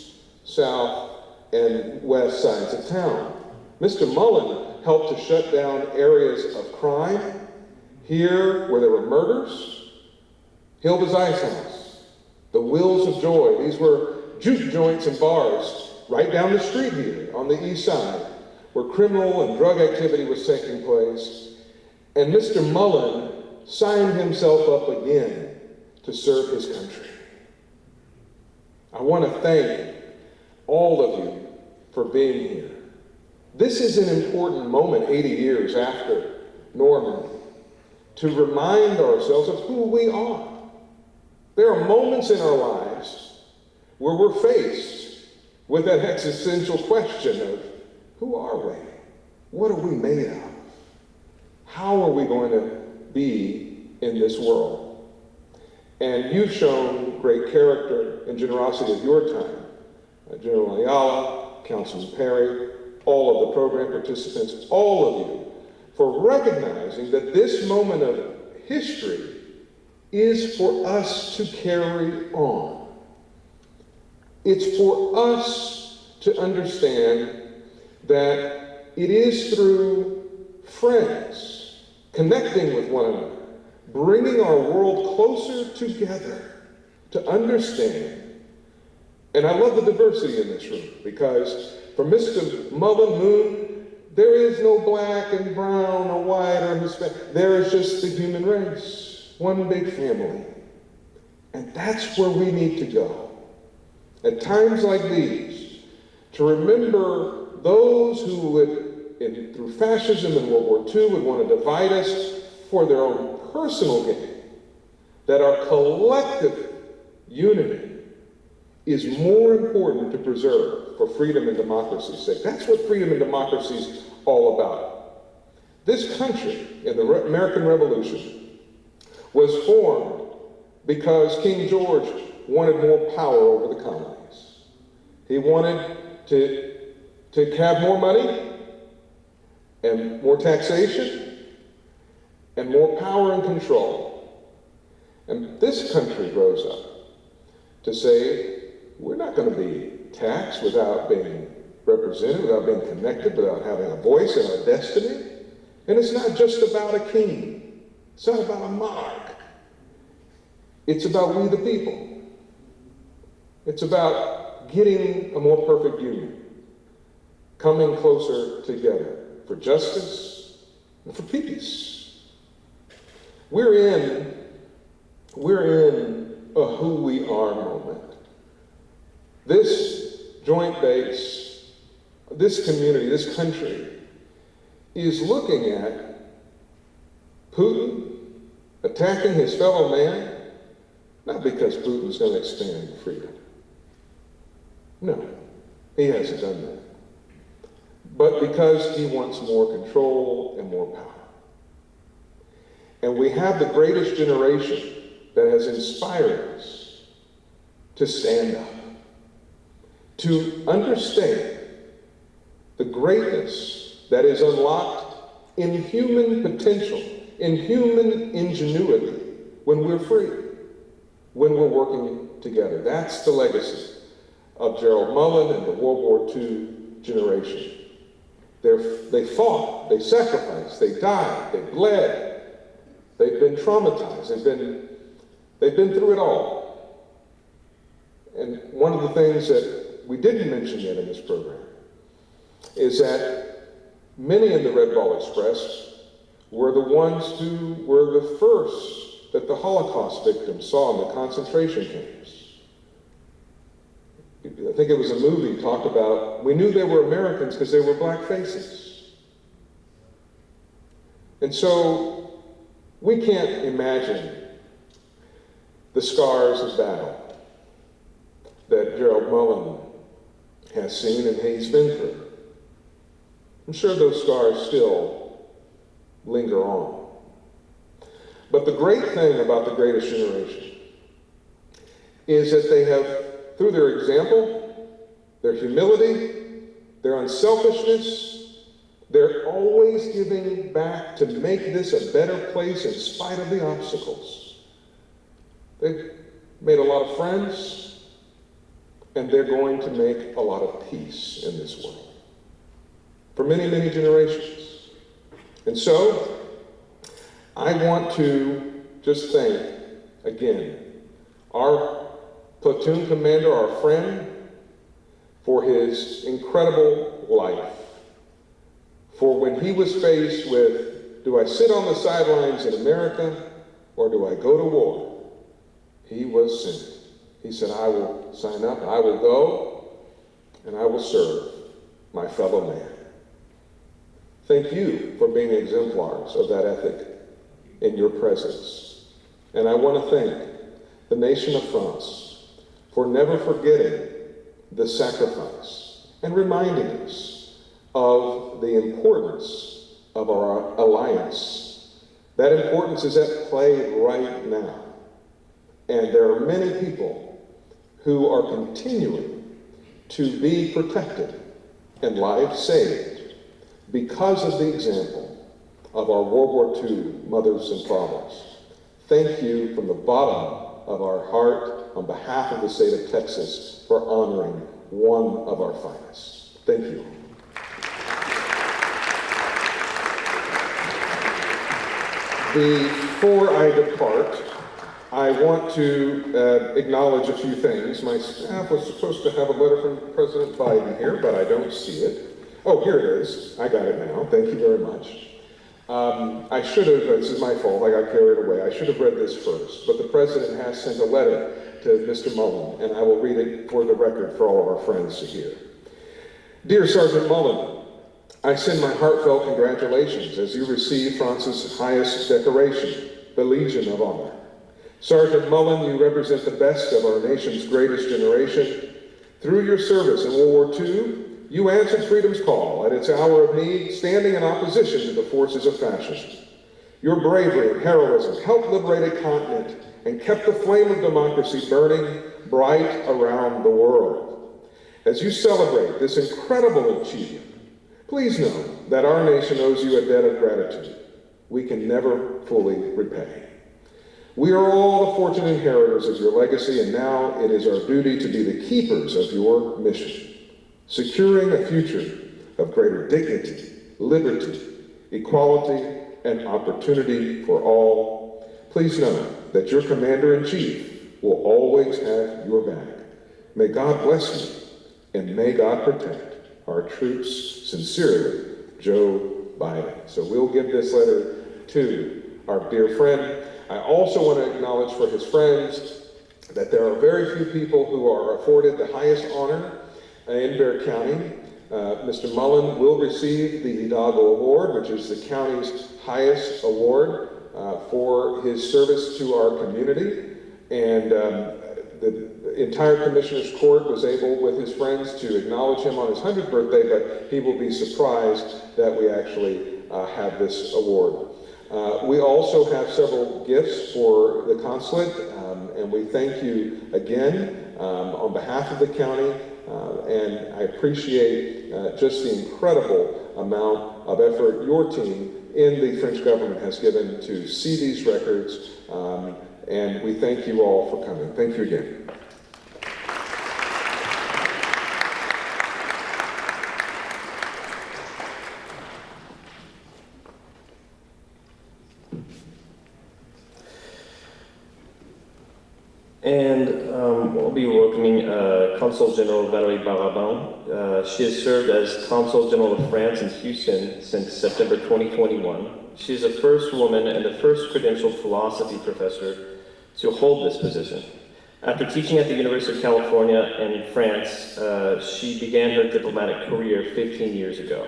south, and west sides of town. Mr. Mullin helped to shut down areas of crime here where there were murders. Hilda's Ice House, the Wheels of Joy. These were juke joints and bars right down the street here on the east side where criminal and drug activity was taking place. And Mr. Mullin signed himself up again to serve his country. I want to thank all of you for being here. This is an important moment 80 years after Normandy to remind ourselves of who we are. There are moments in our lives where we're faced with that existential question of who are we? What are we made of? How are we going to be in this world? And you've shown great character and generosity of your time. General Ayala, Councilman Perry, all of the program participants, all of you, for recognizing that this moment of history is for us to carry on. It's for us to understand that it is through friends, connecting with one another, bringing our world closer together to understand. And I love the diversity in this room because for Mr. Mullin Moon, there is no black and brown or white or Hispanic. There is just the human race, one big family. And that's where we need to go. At times like these, to remember those who would, through fascism in World War II, would want to divide us for their own personal gain, that our collective unity is more important to preserve for freedom and democracy's sake. That's what freedom and democracy is all about. This country, in the American Revolution, was formed because King George wanted more power over the colonies. He wanted to have more money and more taxation and more power and control. And this country rose up to say, we're not going to be taxed without being represented, without being connected, without having a voice in our destiny. And it's not just about a king. It's not about a monarch. It's about we the people. It's about getting a more perfect union, coming closer together for justice and for peace. We're in a who we are moment. This joint base, this community, this country is looking at Putin attacking his fellow man, not because Putin's going to expand freedom. No, he hasn't done that. But because he wants more control and more power. And we have the greatest generation that has inspired us to stand up, to understand the greatness that is unlocked in human potential, in human ingenuity, when we're free, when we're working together. That's the legacy of Gerald Mullin and the World War II generation. They fought, they sacrificed, they died, they bled, they've been traumatized, they've been through it all. And one of the things that we didn't mention yet in this program is that many in the Red Ball Express were the ones who were the first that the Holocaust victims saw in the concentration camps. I think it was a movie talked about, we knew they were Americans because they were black faces. And so we can't imagine the scars of battle that Gerald Mullin has seen and he's been through. I'm sure those scars still linger on. But the great thing about the greatest generation is that they have, through their example, their humility, their unselfishness, they're always giving back to make this a better place in spite of the obstacles. They've made a lot of friends, and they're going to make a lot of peace in this world for many, many generations. And so, I want to just thank, again, our platoon commander, our friend, for his incredible life. For when he was faced with, do I sit on the sidelines in America or do I go to war? He was sent. He said, I will sign up, I will go, and I will serve my fellow man. Thank you for being exemplars of that ethic in your presence. And I want to thank the nation of France for never forgetting the sacrifice and reminding us of the importance of our alliance. That importance is at play right now. And there are many people who are continuing to be protected and lives saved because of the example of our World War II mothers and fathers. Thank you from the bottom of our heart on behalf of the state of Texas for honoring one of our finest. Thank you. Before I depart, I want to acknowledge a few things. My staff was supposed to have a letter from President Biden here, but I don't see it. Oh, here it is. I got it now. Thank you very much. I should have, this is my fault, I got carried away. I should have read this first, but the President has sent a letter to Mr. Mullin, and I will read it for the record for all of our friends to hear. Dear Sergeant Mullin, I send my heartfelt congratulations as you receive France's highest decoration, the Legion of Honor. Sergeant Mullin, you represent the best of our nation's greatest generation. Through your service in World War II, you answered freedom's call at its hour of need, standing in opposition to the forces of fascism. Your bravery and heroism helped liberate a continent and kept the flame of democracy burning bright around the world. As you celebrate this incredible achievement, please know that our nation owes you a debt of gratitude we can never fully repay. We are all the fortunate inheritors of your legacy, and now it is our duty to be the keepers of your mission, securing a future of greater dignity, liberty, equality, and opportunity for all. Please know that your Commander-in-Chief will always have your back. May God bless you, and may God protect our troops. Sincerely, Joe Biden. So we'll give this letter to our dear friend. I also want to acknowledge for his friends that there are very few people who are afforded the highest honor in Bexar County. Mr. Mullin will receive the Hidalgo Award, which is the county's highest award for his service to our community. And the entire Commissioner's Court was able, with his friends, to acknowledge him on his 100th birthday, but he will be surprised that we actually have this award. We also have several gifts for the consulate, and we thank you again on behalf of the county, and I appreciate just the incredible amount of effort your team in the French government has given to see these records, and we thank you all for coming. Thank you again. And we'll be welcoming Consul General Valérie Barabin. She has served as Consul General of France in Houston since September 2021. She is the first woman and the first credentialed philosophy professor to hold this position. After teaching at the University of California in France, she began her diplomatic career 15 years ago.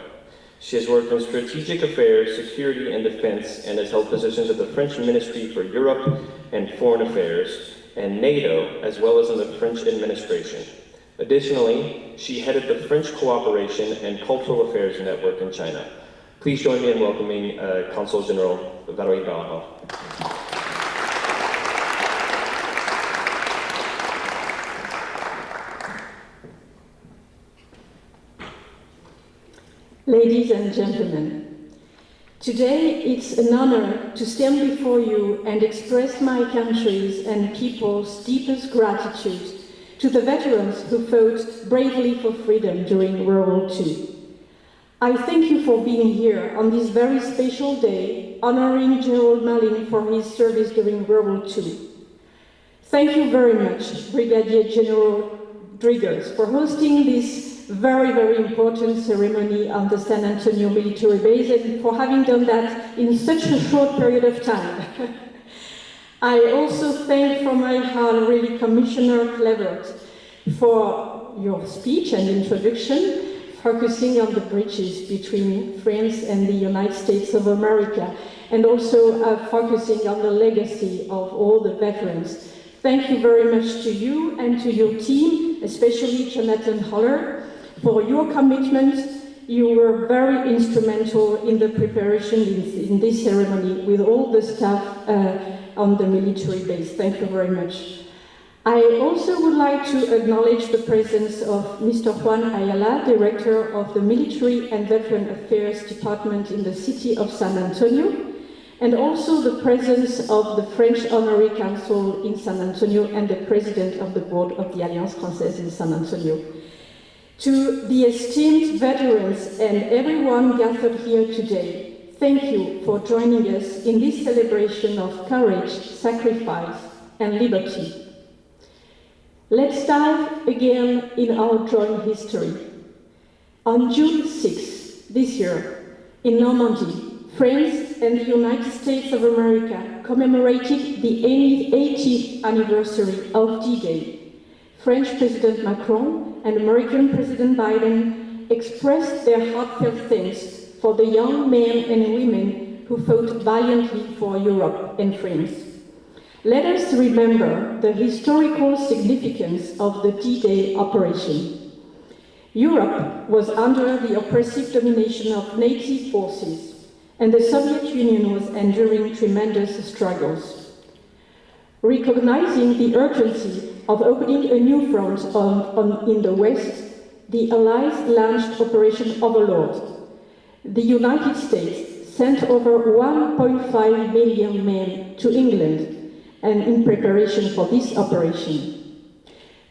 She has worked in strategic affairs, security, and defense, and has held positions at the French Ministry for Europe and Foreign Affairs, and NATO, as well as in the French administration. Additionally, she headed the French Cooperation and Cultural Affairs Network in China. Please join me in welcoming Consul General Valérie Barabin. Ladies and gentlemen, today it's an honor to stand before you and express my country's and people's deepest gratitude to the veterans who fought bravely for freedom during World War II. I thank you for being here on this very special day, honoring Gerald Mullin for his service during World War II. Thank you very much, Brigadier General Driggers, for hosting this very, very important ceremony on the San Antonio military base, and for having done that in such a short period of time. I also thank from my heart really Commissioner Clevert for your speech and introduction, focusing on the bridges between France and the United States of America, and also focusing on the legacy of all the veterans. Thank you very much to you and to your team, especially Jonathan Holler, for your commitment. You were very instrumental in the preparation in this ceremony with all the staff on the military base. Thank you very much. I also would like to acknowledge the presence of Mr. Juan Ayala, Director of the Military and Veteran Affairs Department in the city of San Antonio, and also the presence of the French Honorary Council in San Antonio and the President of the Board of the Alliance Française in San Antonio. To the esteemed veterans and everyone gathered here today, thank you for joining us in this celebration of courage, sacrifice, and liberty. Let's dive again in our joint history. On June 6 this year, in Normandy, France and the United States of America commemorated the 80th anniversary of D-Day. French President Macron and American President Biden expressed their heartfelt thanks for the young men and women who fought valiantly for Europe and France. Let us remember the historical significance of the D-Day operation. Europe was under the oppressive domination of Nazi forces, and the Soviet Union was enduring tremendous struggles. Recognizing the urgency of opening a new front in the West, the Allies launched Operation Overlord. The United States sent over 1.5 million men to England, and in preparation for this operation.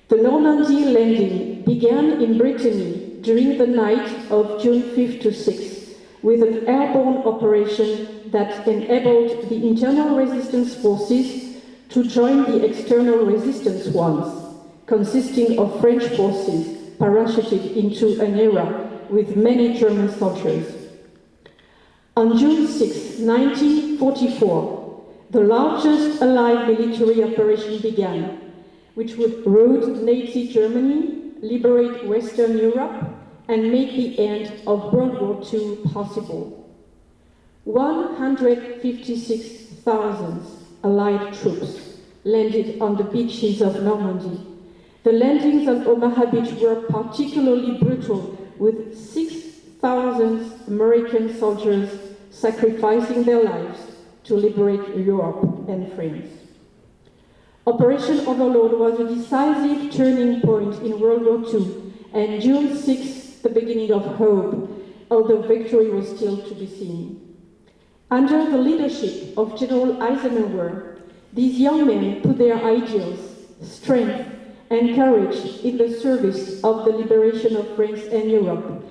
The Normandy landing began in Brittany during the night of June 5 to 6, with an airborne operation that enabled the internal resistance forces to join the external resistance ones, consisting of French forces parachuted into an area with many German soldiers. On June 6, 1944, the largest Allied military operation began, which would rout Nazi Germany, liberate Western Europe, and make the end of World War II possible. 156,000 Allied troops landed on the beaches of Normandy. The landings on Omaha Beach were particularly brutal, with 6,000 American soldiers sacrificing their lives to liberate Europe and France. Operation Overlord was a decisive turning point in World War II, and June 6, the beginning of hope, although victory was still to be seen. Under the leadership of General Eisenhower, these young men put their ideals, strength, and courage in the service of the liberation of France and Europe,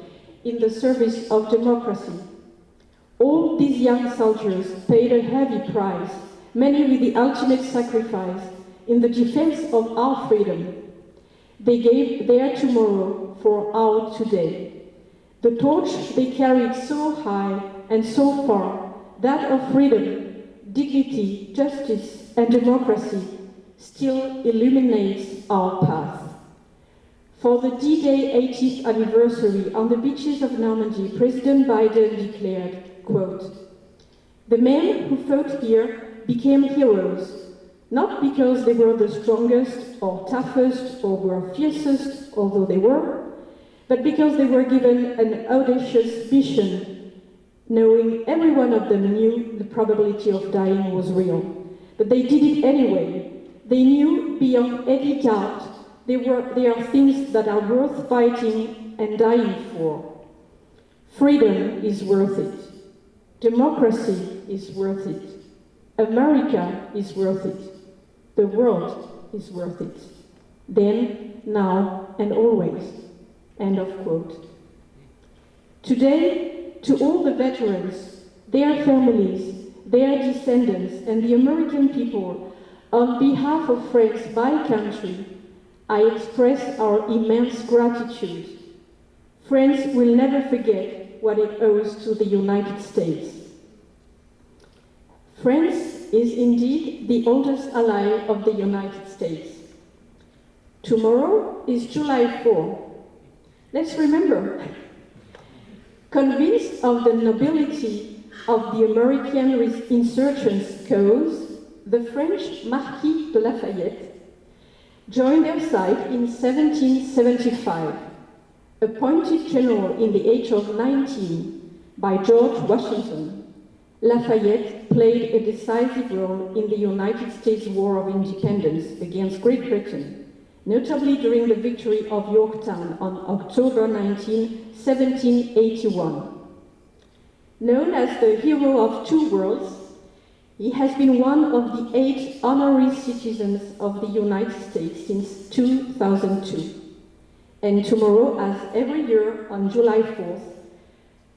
in the service of democracy. All these young soldiers paid a heavy price, many with the ultimate sacrifice, in the defense of our freedom. They gave their tomorrow for our today. The torch they carried so high and so far, that of freedom, dignity, justice, and democracy, still illuminates our path. For the D-Day 80th anniversary on the beaches of Normandy, President Biden declared, quote, "The men who fought here became heroes, not because they were the strongest or toughest or were fiercest, although they were, but because they were given an audacious mission, knowing every one of them knew the probability of dying was real. But they did it anyway. They knew beyond any doubt they are things that are worth fighting and dying for. Freedom is worth it. Democracy is worth it. America is worth it. The world is worth it. Then, now, and always." End of quote. Today, to all the veterans, their families, their descendants, and the American people, on behalf of France, my country, I express our immense gratitude. France will never forget what it owes to the United States. France is indeed the oldest ally of the United States. Tomorrow is July 4. Let's remember. Convinced of the nobility of the American insurgents' cause, the French Marquis de Lafayette joined their side in 1775, appointed general in the age of 19 by George Washington. Lafayette played a decisive role in the United States War of Independence against Great Britain, notably during the victory of Yorktown on October 19, 1781. Known as the hero of two worlds, he has been one of the 8 honorary citizens of the United States since 2002. And tomorrow, as every year on July 4th,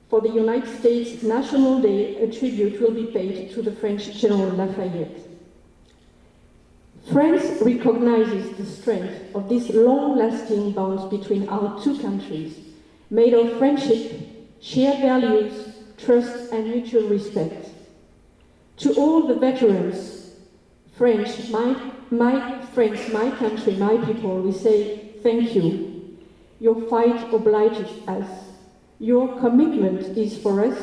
for the United States National Day, a tribute will be paid to the French General Lafayette. France recognizes the strength of these long-lasting bonds between our two countries, made of friendship, shared values, trust, and mutual respect. To all the veterans, France, my country, my people, we say thank you. Your fight obliges us. Your commitment is for us,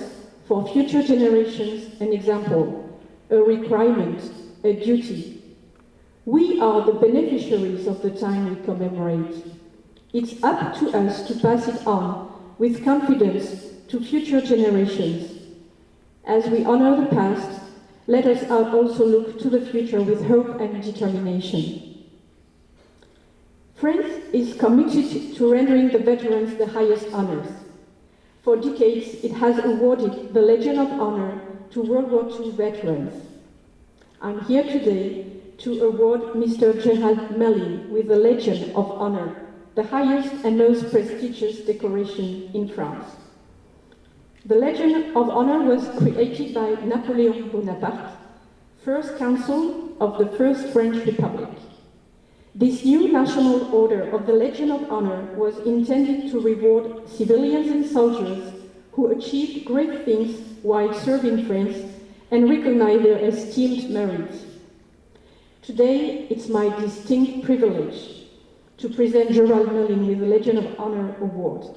for future generations, an example, a requirement, a duty. We are the beneficiaries of the time we commemorate. It's up to us to pass it on with confidence to future generations. As we honor the past, let us also look to the future with hope and determination. France is committed to rendering the veterans the highest honors. For decades, it has awarded the Legion of Honor to World War II veterans. I'm here today to award Mr. Gerald Mullin with the Legion of Honor, the highest and most prestigious decoration in France. The Legion of Honor was created by Napoleon Bonaparte, first consul of the First French Republic. This new national order of the Legion of Honor was intended to reward civilians and soldiers who achieved great things while serving France and recognize their esteemed merits. Today, it's my distinct privilege to present Gerald Mullin with the Legion of Honor Award.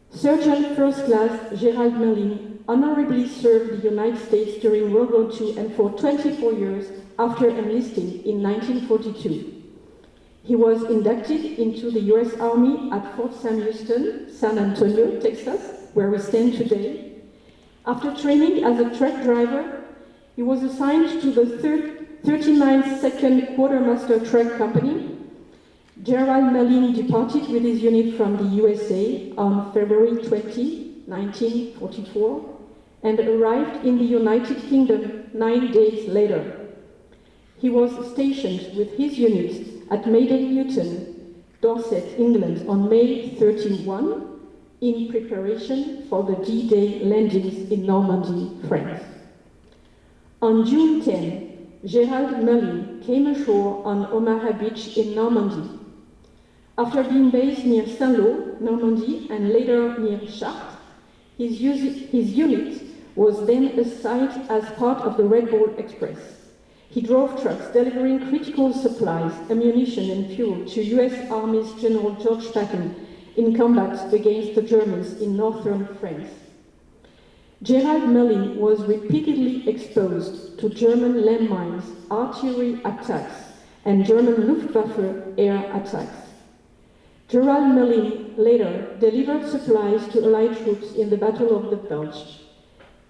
Sergeant First Class Gerald Mullin honorably served the United States during World War II and for 24 years after enlisting in 1942. He was inducted into the U.S. Army at Fort Sam Houston, San Antonio, Texas, where we stand today. After training as a truck driver, he was assigned to the 39th 2nd Quartermaster Truck Company. Gerald Mullin departed with his unit from the USA on February 20, 1944, and arrived in the United Kingdom 9 days later. He was stationed with his unit at Maiden Newton, Dorset, England, on May 31, in preparation for the D-Day landings in Normandy, France. On June 10, Gerald Mullin came ashore on Omaha Beach in Normandy. After being based near Saint-Lô, Normandy, and later near Chartres, his unit was then assigned as part of the Red Bull Express. He drove trucks delivering critical supplies, ammunition, and fuel to U.S. Army's General George Patton in combat against the Germans in northern France. Gerald Mullin was repeatedly exposed to German landmines, artillery attacks, and German Luftwaffe air attacks. Gerald Mullin later delivered supplies to Allied troops in the Battle of the Bulge.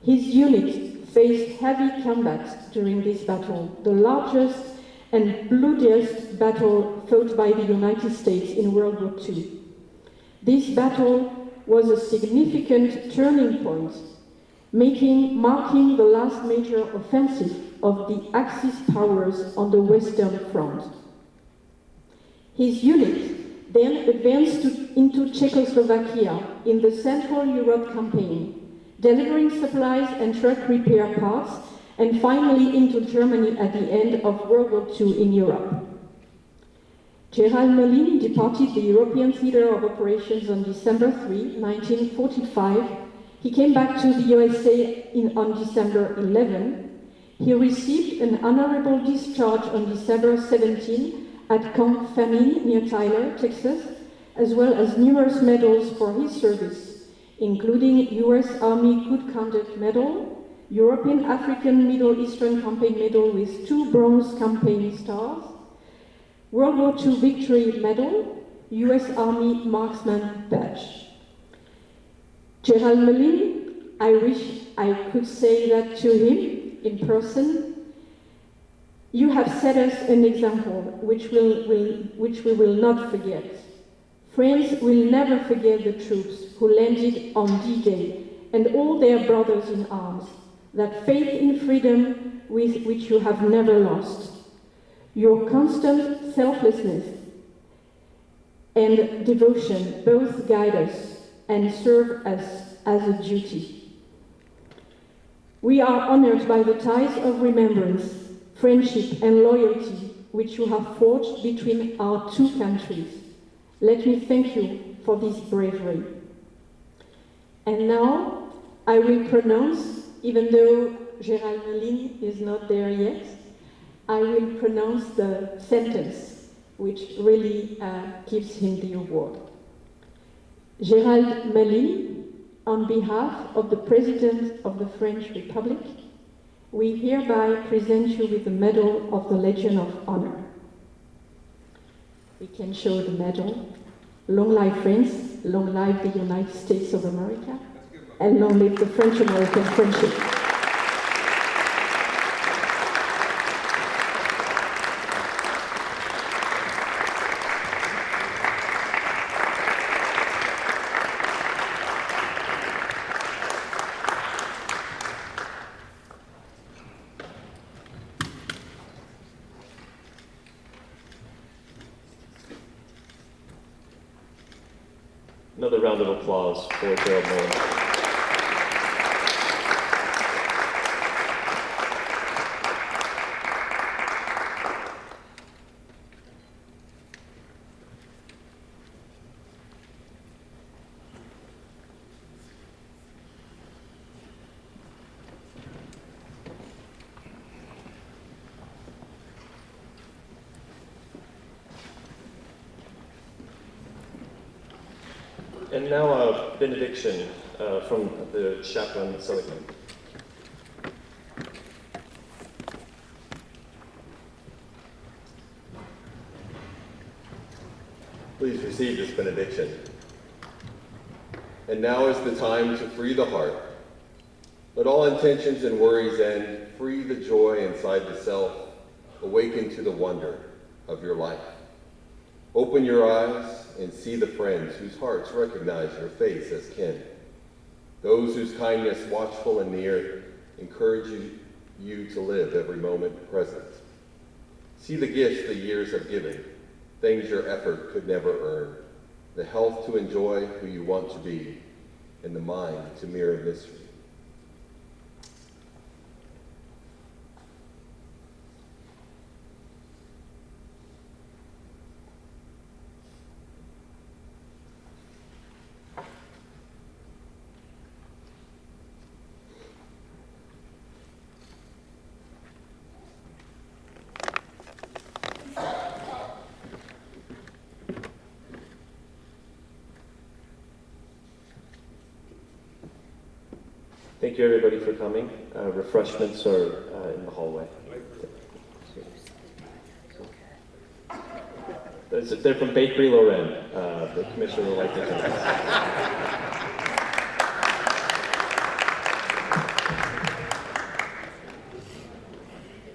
His unit faced heavy combat during this battle, the largest and bloodiest battle fought by the United States in World War II. This battle was a significant turning point, marking the last major offensive of the Axis powers on the Western Front. His unit then advanced into Czechoslovakia in the Central Europe campaign, delivering supplies and truck repair parts, and finally into Germany at the end of World War II in Europe. Gerald Mullin departed the European Theatre of Operations on December 3, 1945. He came back to the USA on December 11. He received an honorable discharge on December 17 at Camp Famine near Tyler, Texas, as well as numerous medals for his service, including U.S. Army Good Conduct Medal, European African Middle Eastern Campaign Medal with 2 bronze campaign stars, World War II Victory Medal, U.S. Army Marksman Badge. Gerald Mullin, I wish I could say that to him in person. You have set us an example which we will not forget. France will never forget the troops who landed on D-Day and all their brothers in arms, that faith in freedom with which you have never lost. Your constant selflessness and devotion both guide us and serve us as a duty. We are honored by the ties of remembrance, friendship and loyalty which you have forged between our two countries. Let me thank you for this bravery. And now I will pronounce, even though Gerald Mullin is not there yet, I will pronounce the sentence which really gives him the award. Gerald Mullin, on behalf of the President of the French Republic, we hereby present you with the Medal of the Legion of Honor. We can show the medal. Long live France, long live the United States of America, and long live the French-American friendship. Another round of applause for Gerald Mullin. And now a benediction from the chaplain Seligman. Please receive this benediction. And now is the time to free the heart. Let all intentions and worries end. Free the joy inside the self. Awaken to the wonder of your life. Open your eyes and see the friends whose hearts recognize your face as kin. Those whose kindness, watchful and near, encourage you to live every moment present. See the gifts the years have given, things your effort could never earn, the health to enjoy who you want to be, and the mind to mirror mystery. Thank you, everybody, for coming. Refreshments are in the hallway. They're from Bakery Lorraine. The commissioner would like to